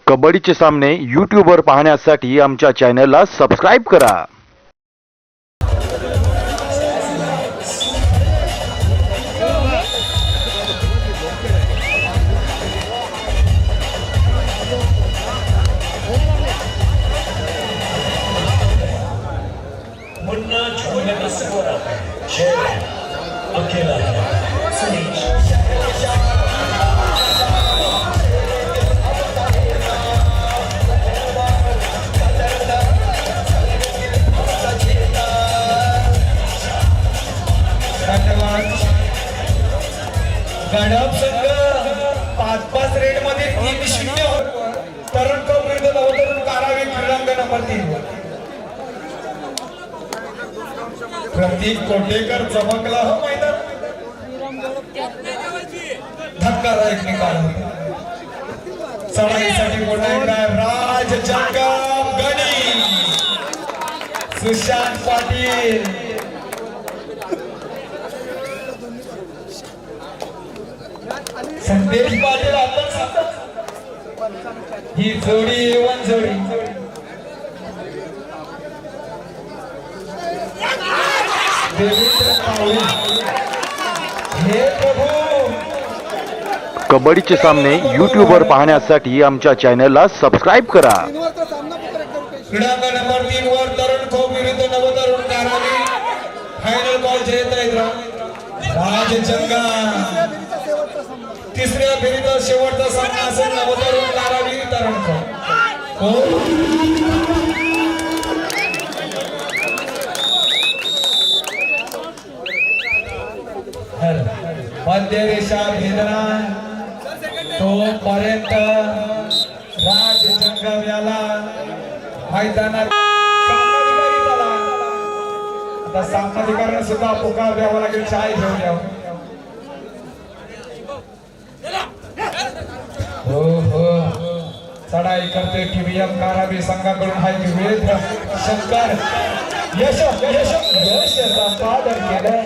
कबड्डीचे सामने यूट्यूबवर पाहण्यासाठी आमच्या चॅनलला सबस्क्राइब करा। मुन्ना छोड़ने से हो रहा है शेर अकेला सुनीश गडप संघ 5-5 रेड मध्ये 3-0 तरुण विरुद्ध नवतरुण कारावी क्रीडांगण नंबर 3 प्रतीक कोटेकर चमकला हो मैदान धक्कादायक निकाल चढाईसाठी मोठा राज जंगम गणी सुशांत पाटील संदेश पाटील आपण ही जोडी वन जोडी देवेंद्र पावले हे प्रभू कबड्डीचे सामने यूट्यूबवर पाहण्यासाठी आमच्या चॅनलला सबस्क्राइब करा। क्रीडांगण नंबर 3 वर तरुण खोप विरुद्ध नवतरुण कारावी फायनल बॉल जयत राज जंगा तिसऱ्या फेरीचा शेवटचा सामना असेल नवतरुण कारावी तरुण खोप मध्य रेषा भेदना तोपर्यंत राज जंगम याला मैदानात आता सामनाधिकाऱ्यांना सुद्धा पुकार द्यावा लागेल चाय घेऊन यावं हो हो चढाई करते टीव्हीएम कारावी संघाकडून हाय विवेद शंकर यश यश यश संपादन केलं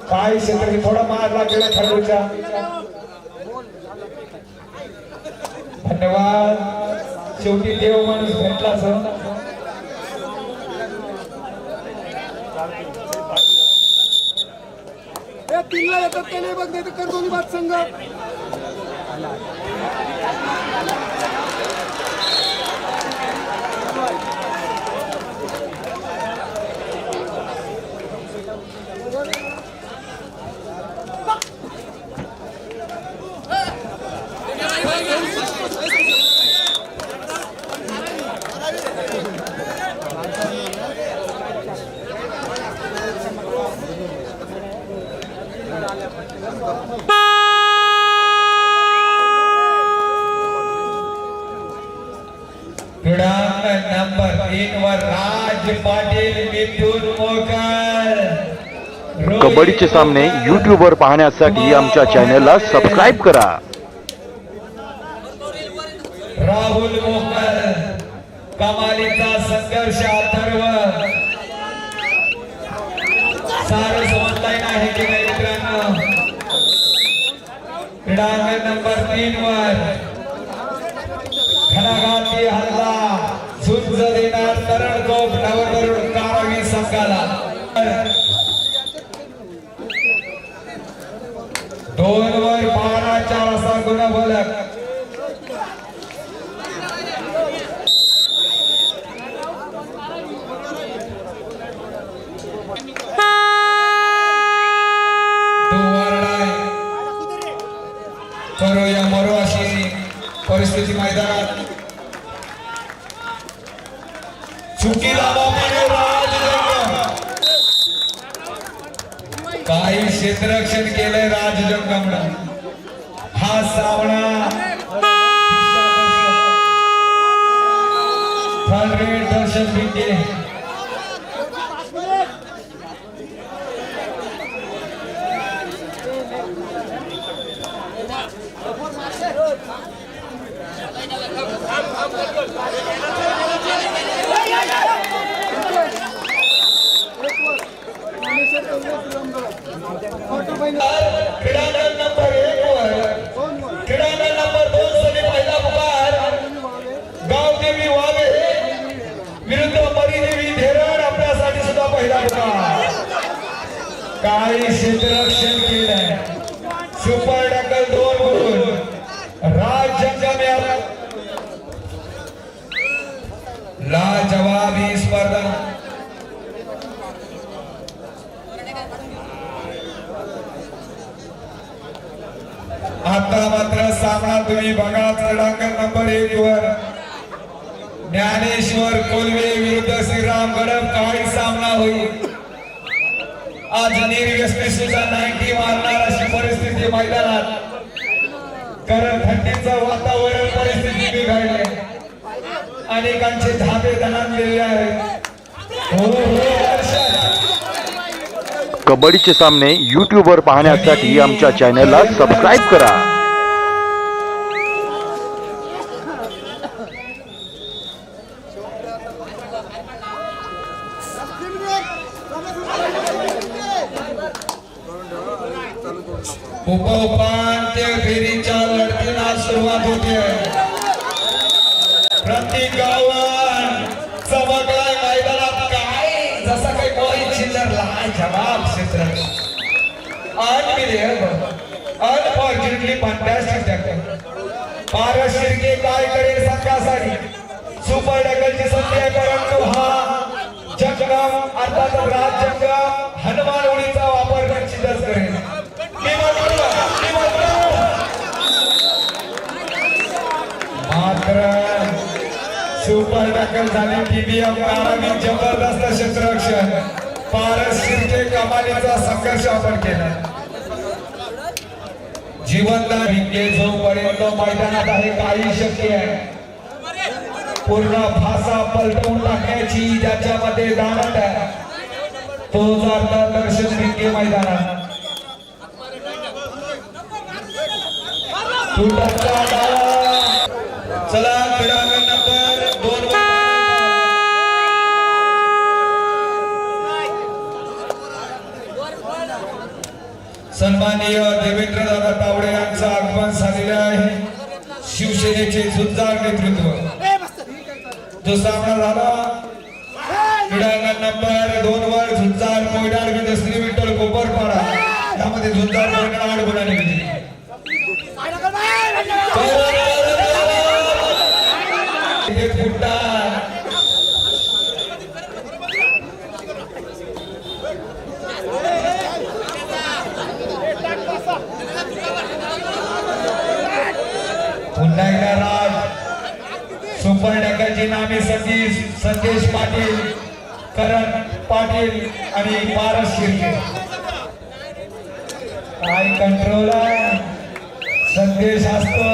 काही क्षेत्री थोडा मारला गेला खेळूच्या धन्यवाद शेवटी देव माणूस भेटला तीनला येतात ते नाही बघ नाही तर कर दोन्ही बाद संघ क्रीडांगण नंबर 3 वर राज पाटील मिथुन मोकर कबड्डीचे सामने यूट्यूबवर पाहण्यासाठी आमच्या चॅनलला सबस्क्राइब करा। राहुल मोकर कमालीचा संघर्ष अथर्व सारस ऑनलाईन आहे की नाही मित्रांनो क्रीडांगण नंबर 3 वर घणाघाती हल्ला झुंज देणार तरुण गोप नवतरुण कारावी संघाला 2 वर 12च्या असा गुणफलक करूया मरो अशी परिस्थिती मैदानात चुकीला काही क्षेत्ररक्षण केलंय राज जंगमनं हा सामना दर्शन भिंगे क्रीडांगण नंबर 1 वर क्रीडांगण नंबर 2 साठी पहिला काही क्षेत्ररक्षण केलंय. सुपर डकल 2 वरून राज जंगम लाजवाब ही स्पर्धा. आता मात्र सामना तुम्ही बघा. क्रीडांगण नंबर 1 वर ज्ञानेश्वर कोल्हे विरुद्ध श्रीराम गडप. काही सामना होईल. आज निर्व्यसनी सुद्धा 90 मारणार अशी परिस्थिती मैदानात. कारण थंडीचं वातावरण परिस्थिती बिघडले. अनेकांचे धाबे दणाणलेले आहेत. हो हर्षद. कबड्डीचे सामने YouTube वर पाहण्यासाठी आमच्या चॅनलला सबस्क्राईब करा. उपांत्य फेरीच्या लढतीला सुरुवात होते. प्रत्येक गावात चमकलाय मैदानात. काय जसा काही मोहित शिल्लर जवाब क्षेत्र. Unfortunately fantastic tackle. Paras Shirke काय करेल संघासाठी. सुपर डकलची संधी आहे. परंतु हा जंगम अर्थातच राज जंगम हनुमान उडीचा वापर निश्चितच करेल. मात्र सुपर डकल झाले. टीबीएम कारावी जबरदस्त क्षेत्ररक्षण. पारस शिर्के कमालीचा संघर्ष आपण केला. जीवनदान विके जोपर्यंत मैदानात आहे काही शक्य आहे. पूर्ण फासा पलटवून टाकण्याची ज्याच्यामध्ये दानत आहे तो जर दर्शन विके मैदानात. चला क्रीडांगण नंबर 2 सन्माननीय देवेंद्र दादा तावडे यांचं आगमन झालेले आहे. शिवसेनेचे झुंजार नेतृत्व. जो सामना झाला क्रीडांगण नंबर 2 वर झुंजार मोयडाळ विरुद्ध श्री विठ्ठल कोपरपाडा. यामध्ये झुंजार मोयडाळ 8 गुणांनी विजयी. पुन्हा एकदा राज सुपर डकलची नामे संदेश पाटील, करण पाटील आणि पारस शिर्के. काय कंट्रोल आहे. संदेश असतो